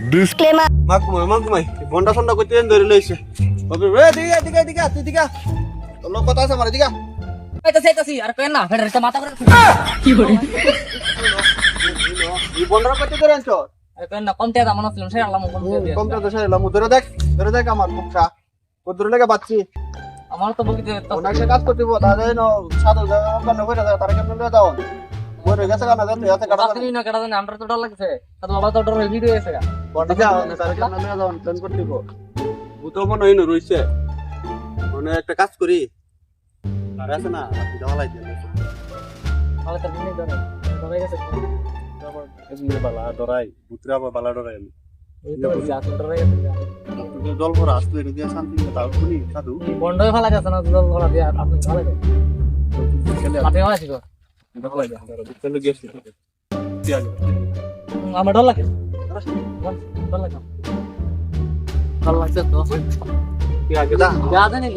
Disclaimer. মাকুমাই বন্ডা সন্ডা করতে ধরে লইছে ওকে রে দিগা তুই দিগা তোর লোক কথা আছে আমার দিগা চাইতাছি আর কেন না ফেডারেশন মাথা করে কি করে এই বন্ডা করতে ধরে আনছো আর কেন না কমতে দাম না ছিল সেই আল্লাহ মন দিয়ে কমটা তো সাইলাম ধরে দেখ আমার মুখটা কত লাগে বাচ্চি আমার তো বলতে ওনাকে কাজ করতে বল দাদা নো সাদা কান্ন করে দাও তার কেন লয়ে দাও বড় গেছে কানা দাও এতে কাটা আপনি না কাটা দেন আমরা তো ডর লাগছে তো বাবা তো ডর ভিডিও এসে গা বন্ডা তার কেন লয়ে দাও প্ল্যান করতে গো বুতো মন হইনো রইছে মানে একটা কাজ করি আর আছে না আপনি দাও লাই দেন তাহলে তো ভিডিও ধরে ধরে গেছে এমনি বালা ডরাই বুতরা বালা ডরাই এই তো যা তো ডরে গেছে তুই জল ভরা আসতো এটা দিয়ে শান্তি কথা শুনি সাধু বন্ধ ফেলা যাচ্ছে না জল ভরা দিয়ে আপনি ভালো দেন আপনি ভালো আছেন আমার ডর লাগে ডর লাগে ডর লাগছে তো কি আগে দা জানি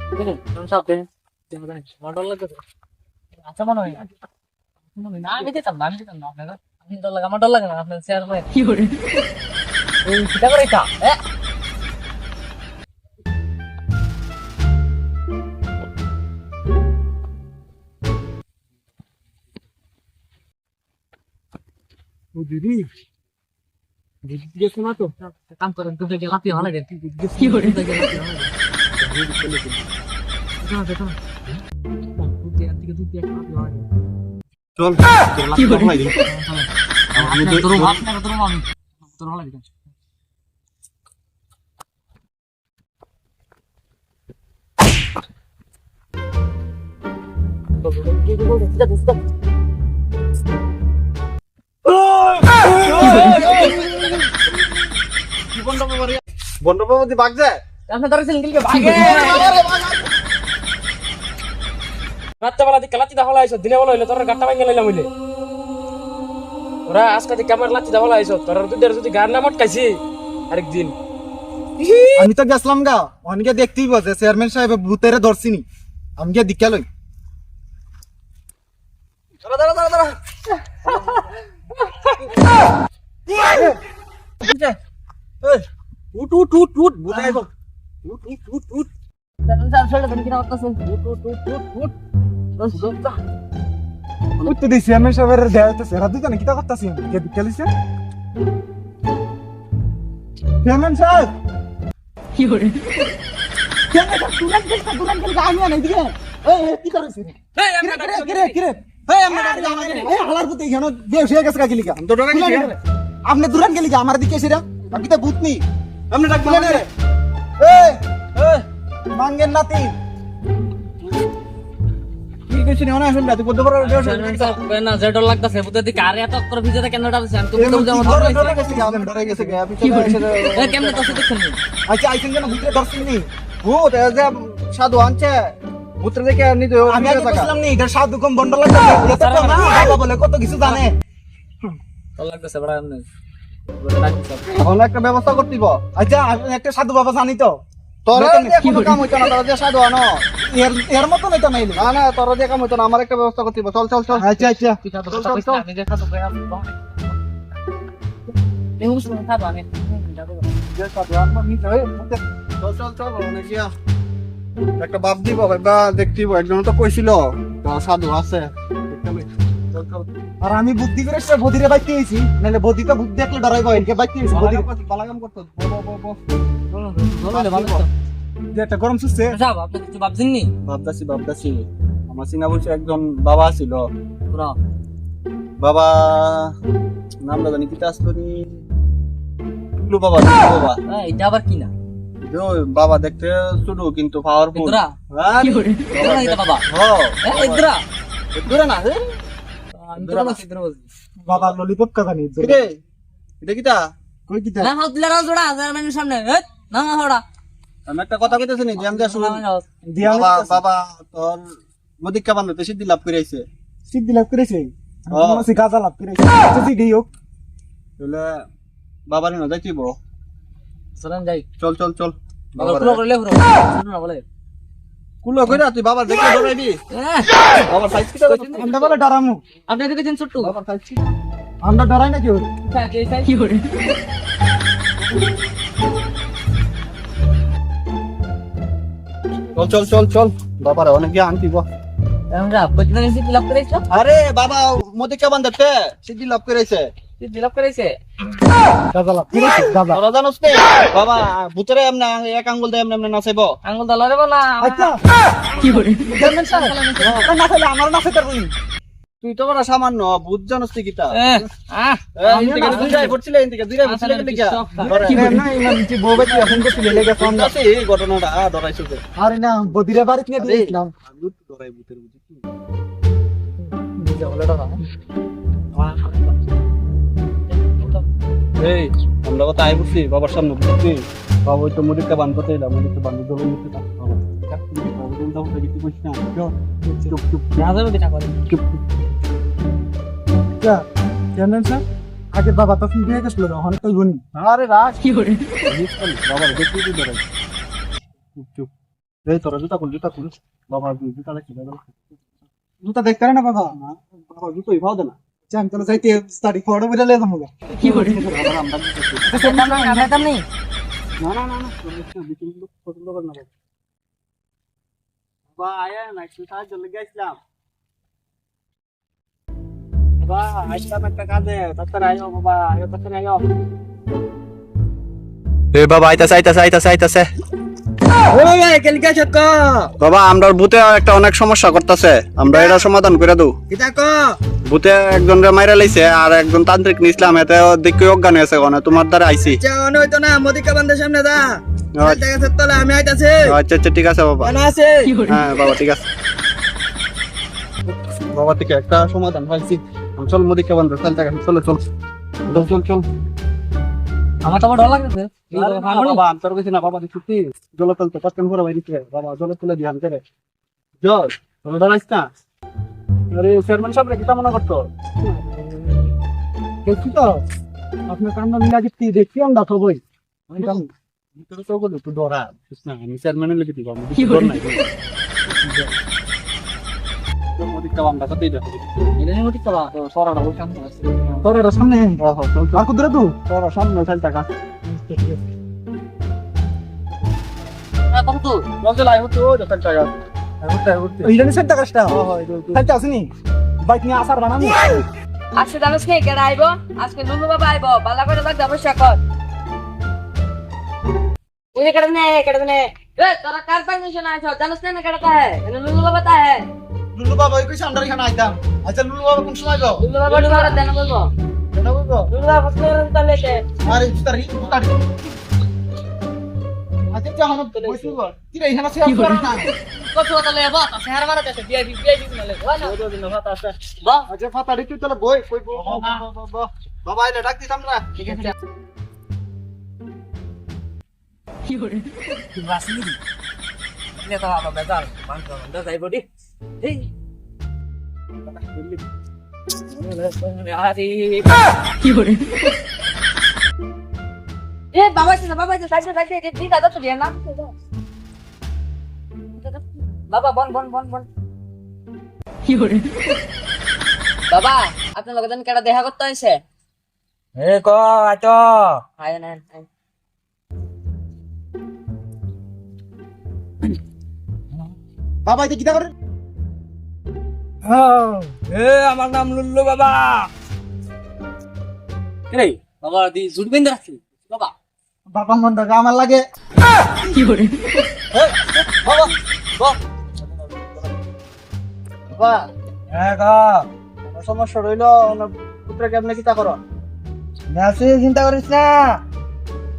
তুমি সব দেন আমার ডর লাগে আচ্ছা মনে হয় না আমি দিতাম না আপনার আমি ডর লাগে আমার ডর লাগে না আপনার শেয়ার করে কি করে এই সেটা করে কা দিদি দিদি শোনা তো काम करें तुझे क्या लाती हाल है की हो रही है क्या लाती हाल है देखो तू क्या लाती हाल है চল কি করে ভাই আমি তোর ভাত না তোর মামি তোর ভালো লাগে বন্ধ বাবু বাগ যায় আপনি ধরে ছিলেন কি ভাগে রাতে বেলা দিকে লাতি দাহলা আইছো দিনে বেলা হইলো তোর গাট্টা ভাঙা লইলাম হইলে ওরা আজকে দিকে আমার লাতি দাহলা আইছো তোর দুধের যদি গার না মটকাইছি আরেকদিন আমি তো গেছিলাম গা অনেকে দেখতেই বসে চেয়ারম্যান সাহেব ভূতেরে ধরছিনি আমি গিয়ে দিকে লই দাঁড়া উঠ বুঝাই উঠ উঠতে দিই চেয়ারম্যান সাহেবের দেয়াতে রাত দিতে নাকি তা করতেছি গিয়ে দিকে লইছে চেয়ারম্যান সাহেব কি করে দুরান গেল আমি আনি দিকে এই কি করছিস কিরে এই আমরা এই হালার পুতে এখানে বেশ হয়ে গেছে কাকিলিকা তো ডরা গেছি আপনি দুরান গেলি আমার দিকে এসেরা বাকি তো ভূত নেই আপনি ডাক বলে রে এই মাঙ্গের নাতি কি কইছিস না আসলে তুই কত বড় না যে ডর লাগতাছে বুতে দিকে আরে এত করে ভিজেতে কেন ডালছে আমি তো বুঝতে যাবো ডরে গেছে আমি ডরে গেছে গে আপনি এ কেমনে তো দেখছেন আচ্ছা আইছেন কেন ভূতের দর্শন নেই ভূত এ যে সাধু আনছে ভূতরে দেখে আর নিতে আমি আগে বললাম নি এটা সাধু কম বন্ড লাগছে এটা তো না বাবা বলে কত কিছু জানে ডর লাগতাছে বড় এমনি এখন একটা ব্যবস্থা করতিব আচ্ছা আমি একটা সাধু বাবা জানি তো তোর কোনো কাম হইতো না তোর যে সাধু আনো এর মতো নইতো নাইলে না তোর যে কাম হইতো না আমার একটা ব্যবস্থা করতিব চল আচ্ছা আচ্ছা পিতা তো কথা কইছ আমি দেখা তো কই আমি নেউস না থাকো আমি যে সাধু আনো নি চল মানে কি একটা বাপ দিব বা দেখতিব একজন তো কইছিল তো সাধু আছে চল আর আমি বুদ্ধি করে সে বদিরে বাইতে আইছি নালে বদি তো বুদ্ধি দেখলে ডরাইব এনকে বাইতে আইছি বদি বালাগাম করতো ভালো ভালো যে একটা গরম সুসছে যাব আপনি কিছু ভাবছেন নি বাপদাসি আমার সিঙ্গা বলছে একজন বাবা ছিল পুরা বাবা নাম জানি কি তাস্তরি বাবা এটা আবার কি না বাবা দেখতে ছোট কিন্তু পাওয়ারফুল ইদরা কি করে ইদরা এটা বাবা ইদরা দূরে না আমি তো বলছি ইদরা বলছি বাবা ললিপপ কা জানি রে এটা কিটা কই কি না হাত দিলা জোড়া হাজার মানুষের সামনে না হড়া আমি একটা কথা কইতেছি নি জ্যাম দিয়া শুন দিয়া বাবা তোর মদিকা বান্ধতে সিদ্ধি লাভ করে আইছে সিদ্ধি লাভ করেছে আমি গাজা লাভ করেছে সিদ্ধি হোক তাহলে বাবার না যাইতিব চলেন যাই চল বাবা পুরো করলে পুরো শুনো না বলে কুলো কইরা তুই বাবার দেখে ডরাইবি বাবার সাইজ কিটা আমরা বলে ডরামু আপনি দেখেছেন ছোট্ট বাবার সাইজ কি আমরা ডরাই না কেউ কি করে চল চল চল চল বাবার অনেক জ্ঞান দিব আমরা প্রতিদিন সিটি লাভ করেছো আরে বাবা মোদি কে বান্দাতে সিদ্ধি লাভ করেছে সিটি লাভ করেছে গাজালা কি রে গাজা তোরা জানোস নে বাবা ভূতরে এমনে এক আঙ্গুল দিয়ে এমনে এমনে নাচাইবো আঙ্গুল দলারে বলা আচ্ছা কি করে চেয়ারম্যান সাহেব না খাইলে আমার না খেতে পারবি তুই তো বড় সামান্য ভূত জানোস তুই কিটা আহ ইনতে দুই যাই পড়ছিলে ইনতে দুই যাই পড়ছিলে কি লিখা না ইমান যে বউবে তুই এখন করতে লেগে কম আছে এই ঘটনাটা ডরাইছো যে আরে না বদিরে বাড়ি নিয়ে দিয়েছিলাম আমি তো ডরাই ভূতের বুঝি কি নিজে বলে ডরা এই আমরা কথা আই বসছি বাবার সামনে বুঝছি বাবা ওই তো মুদিকে বান করতে এলাম মুদিকে বান দলে নিতে তা বাবা দিন দাও দেখি তুই কইছিস না চুপ চুপ না যাবে কিনা করে চুপ চেয়ারম্যান সাহেব আগে বাবা তো ফোন দিয়ে গেছিল অনেক তো বনি আরে রাখ কি করে বাবা দেখি তুই ডরাই চুপ চুপ এই তোরা জুতা খুল বাবা জুতা দেখি জুতা দেখ করে না বাবা না বাবা জুতোই ভাও দে না জান চলো যাইতে স্টাডি ফটো বলে লে যাবো কি করে আবার আমরা সেটা না আমরা কাম নেই না না না না বিকিন লোক পছন্দ করে না বাবা আয়া না একটু সাহায্য লেগে আসলাম বাবা আসলাম একটা কাজে তাড়াতাড়ি আয়ো বাবা আয়ো তাড়াতাড়ি আয়ো এ বাবা আইতাছে ওই কেলকা চক্ক বাবা আমরা ভূতে একটা অনেক সমস্যা করতেছে আমরা এটা সমাধান করে দেব কিটা ক ভূতে একজন রে মাইরা লাইছে আর একজন তান্ত্রিক নিছিলাম এতে দেখি অজ্ঞান হয়েছে কোন তোমার দ্বারা আইছি চাওয়ানো হইতো না মোদিকা বান্ধের সামনে দা দেখা তলে আমি আইতাছি আচ্ছা আচ্ছা ঠিক আছে বাবা জানা আছে হ্যাঁ বাবা ঠিক আছে বাবা থেকে একটা সমাধান পাইছি চল মুদিকে বন্ধ চল চল চল চল চল চল আমার তো আবার ডর লাগতেছে বাবা তোর কিছু না বাবা দেখছি জল তুলতে পাঁচখান করে বাইরে বাবা জল তুলে দিয়ে আমি করে জল তোর দাঁড়াইস না আরে চেয়ারম্যান সাহেব কি মনে করতো দেখছি তো আপনার কান্না মিলা দিচ্ছি দেখছি আমরা তো বই তোর তো বলে তুই ডরা না আমি চেয়ারম্যানের লিখে দিব আমি কি ডর নাই তো মুদিকে বান্দা কতই যাবে এটা নিয়ে ঠিক করা তো সরাটা বলতাম তোর এটা সামনে চল আর কুদরে তুই তোর সামনে চল টাকা না কত তো চল আই হতো চল টাকা এই জানিস সেটা কাজটা খেলতে আসিনি বাইক নিয়ে আসার বানাবো আজকে জানিস কে কেডা আইব আজকে নুনু বাবা আইব বালা করে লাগ অবশ্যই কর উনি কেডা নে এ তোরা কার পারমিশন আইছ জানিস না কেডা তা है নুনু বাবা তা है লুলু বাবা ওই কইছে আমরা এখানে আইতাম আচ্ছা লুলু বাবা কোন সময় যাও নুনু বাবা ডুবারা দেন বলবো এটা বলবো নুনু বাবা ফসলে তা লেতে আরে তারি আচ্ছা যা হন বসু কি রে এখানে সে আর না কত কথা লয়ে বাত শহর মারাতে ভিআইপি বলে ওয়া না আচ্ছা ফাটাড়ি তুই তাহলে বই কই বাবা আইলে ডাক দিতাম না ঠিক আছে কি করে বাসলি নে তো বাবা বেজাল বান্ধ বান্ধ যাইব দি এই আরে কি করে এ বাবা সাইডে দি দাদা তো না বাবা বন কি করে বাবা আপনার লগে জানি কেডা দেখা করতে হইছে এ ক আইতো আয় না বাবা এটা কি করে এ আমার নাম লুল্লু বাবা রে বাবা দি জুটবেন রাখছি বাবা বাবা মন দাগা আমার লাগে কি করে বাবা এ ক সমস্যা রইল পুত্র কেমনে কিতা করো নাসি চিন্তা করিস না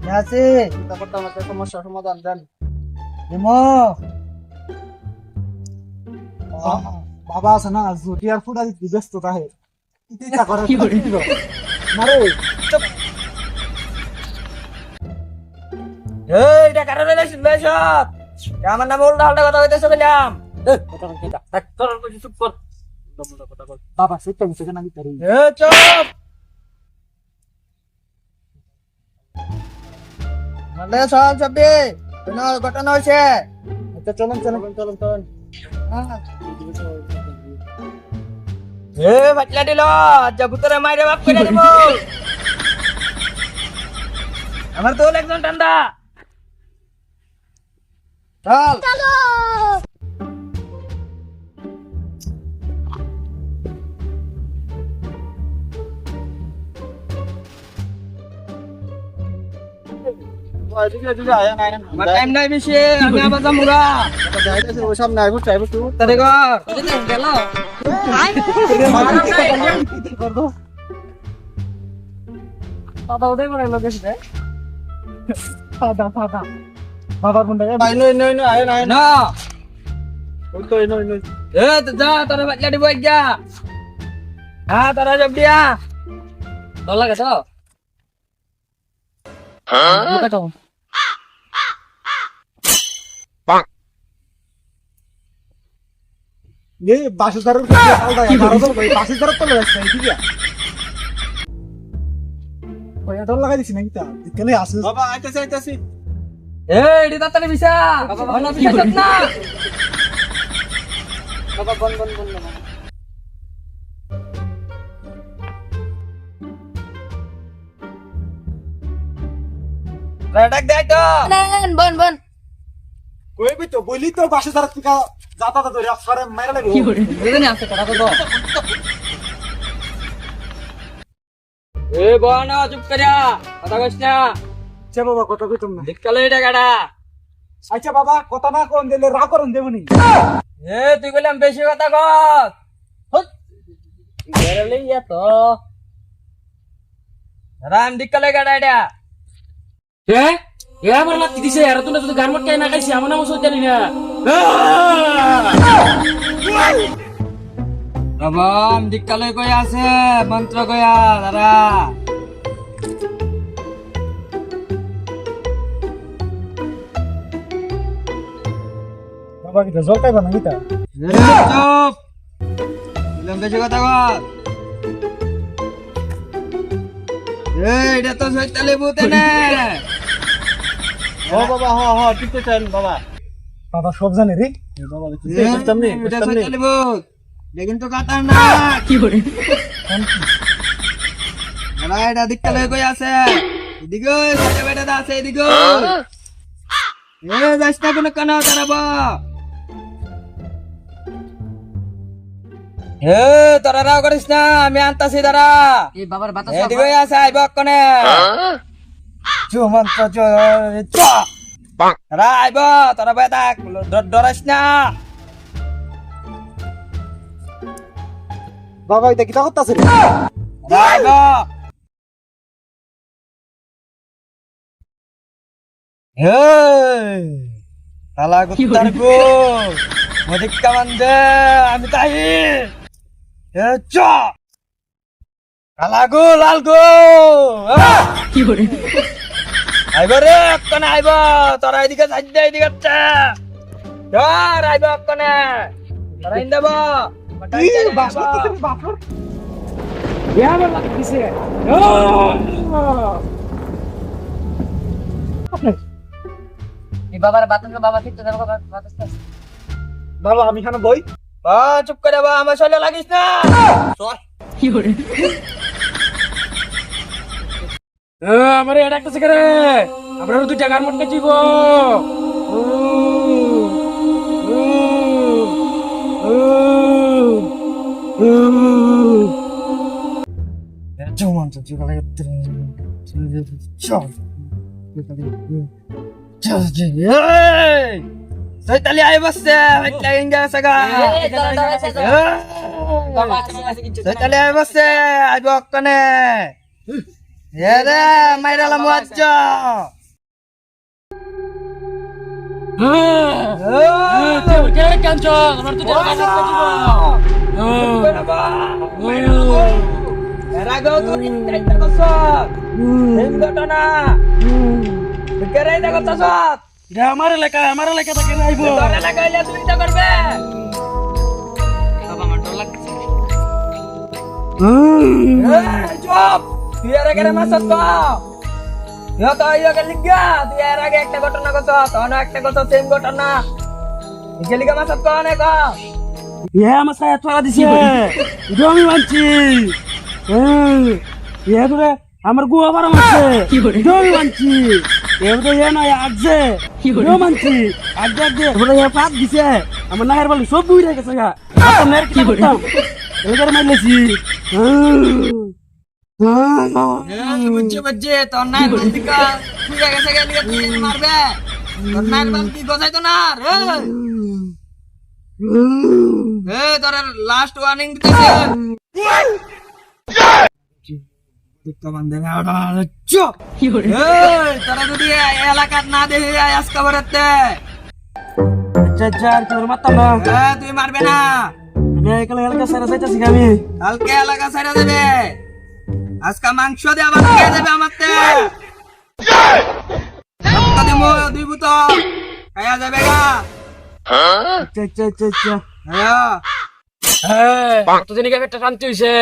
নাসি চিন্তা করতাম একটা সমস্যার সমাধান দেন ইমো বাবা আছে না জুটি আর ফুটা দিতে ব্যস্ত তাহে ইচ্ছা করে কি করে? মারে এই এটা কারণে লাইছিস লাইছত আমার নাম উল্টা পাল্টা কথা কইতেছ কইলাম কথা কি থাক তোর কই চুপ কর কথা বল বাবা সেটা মিছে কেন আমি তারি এ চুপ মানে সব সবে কোনো ঘটনা হয়েছে আচ্ছা চলেন চলেন চলেন চলেন এ বাটলা দিল জবুতরে মাইরে বাপ করে দেব আমার তো একজন ঠান্ডা চল আমার টাইম নাই বেশি আমি আবার যামুগা সামনে আইবো চাইবো তুই তারে কর গেল পাতা ওটাই করে লোকেশ রে পাতা পাতা বাবার ফোনটা আই নই নই নই আয় আয় না ওই তো নই নই এ তো যা তোরা বাটলা দিব গিয়া হ্যাঁ তোরা জব দিয়া ডর লাগে তো লুকাটো ये बाशेदार बाशेदार तो लगा ठीक है कोई डर लगा दिस नहीं ता केले आसे বাবা আইতাছি আইতাছি এ এডি তাড়াতাড়ি বিছা অন্য বিছা সব না বাবা বন বন বন না ডাক দেয় তো বন বন कोई भी तो बोली तो बाशेदार का जाता था तो सारे मारा लगे বুঝেনি আছে কথা তো এ বনা চুপ করিয়া কথা কইছ না अच्छा बाबा कत कई तुम দিককালে এটা গাড়া अच्छा बाबा कत ना कोन देले रा करन देबनी এ তুই কইলাম বেশি কথা কস হট গেরলে ইয়া তো রাম দিককালে গাড়া এটা এ এ আমার লাতি দিছে আর তুই যদি গান মত কাই না খাইছি আমার নাম সত্যি না রাম দিককালে কই আছে মন্ত্র কইয়া দাদা बाबा की जल काय बना गीता চুপ কইলাম বেশি কথা কস এটা তো সত্যি বুতে না ও বাবা হ হ ঠিক তো চাইন বাবা बाबा सब जाने रे বাবা এটা সত্যি বুত लेकिन तो কথা না কি করে না এটা দিককালে কই আছে এদিকে সাথে বেটা আছে এদিকে এ যাসটা কোন কানা তারাবা হে তোরা রাও করিস না আমি আনতাছি দাঁড়া এই বাবার বাতাস এদিকে আছে আইব কোনে চো মন্ত্র চো চ রা আইব তোরা বেটা ডরাইস না बाबा इता किता करता से রা আইব হে কালা কুত্তার গো মদিক কামান্দে আমি তাই এ চ কালা গো লাল গো কি করে আইব রে কোন আইব তোরা এদিকে সাইডে এদিকে চা ধর আইব কোনে তোরা ইন দেব बाशा बाप এ আমার লাতি দিছে এই বাবার বাতাস বাবা ঠিক তো দেখো বাতাস बाबा আমি খানা বই বা চুপ করে বা আমার শরীরে লাগিস না কি করে আমার এটা একটা সেকারে আপনার দুইটা গান মটকে জীব Soitali ay basta, laging ka saga. Soitali ay basta, ay bok ka na. Yada, may dalam wajah. কেন কাঞ্চ আমার তো গান মটকে জীব Eragaw to, intay na kusot. Himgo to na. Bigkaray na kusot. এটা আমার এলাকা থেকে আইবো তোর এলাকায় এলে তুই এটা করবে বাবা আমার ডর লাগছে চুপ তুই এর আগে মাসত তো ইয়ে কে লিখা তুই এর আগে একটা ঘটনা কথা অন্য একটা কথা সেম ঘটনা গেলিকা মাছ কনে ক আমার ছায়া তোলা দিছে এটা আমি মানছি ধরে আমার গুয়া বারা মারছে এটা আমি মানছি এবার নয় আগছে এটাও মানছি আগে পাত দিছে আমার নাহের বলি সব বুঝে রেখেছে গা কি করতাম এবার মারলেছি বুঝছে তোর নাই বলতিকা ফুলে গেছে গেলিকা তুই মারবে তোর নাই বলতি গজাই তো না রে তোর লাস্ট ওয়ার্নিং দিতেছে তোরা যদি এলাকার না দেখে আজকে বেরোতে মারতাম না তুই মারবে না এলাকা সারা চাইতেছি আমি কালকে এলাকা ছেড়ে দেবে আজকে মাংস দিয়ে আবার খেয়ে দেবে আমার দুই বোতল খাইয়া যাবে গা কতদিন একটা শান্তি হয়েছে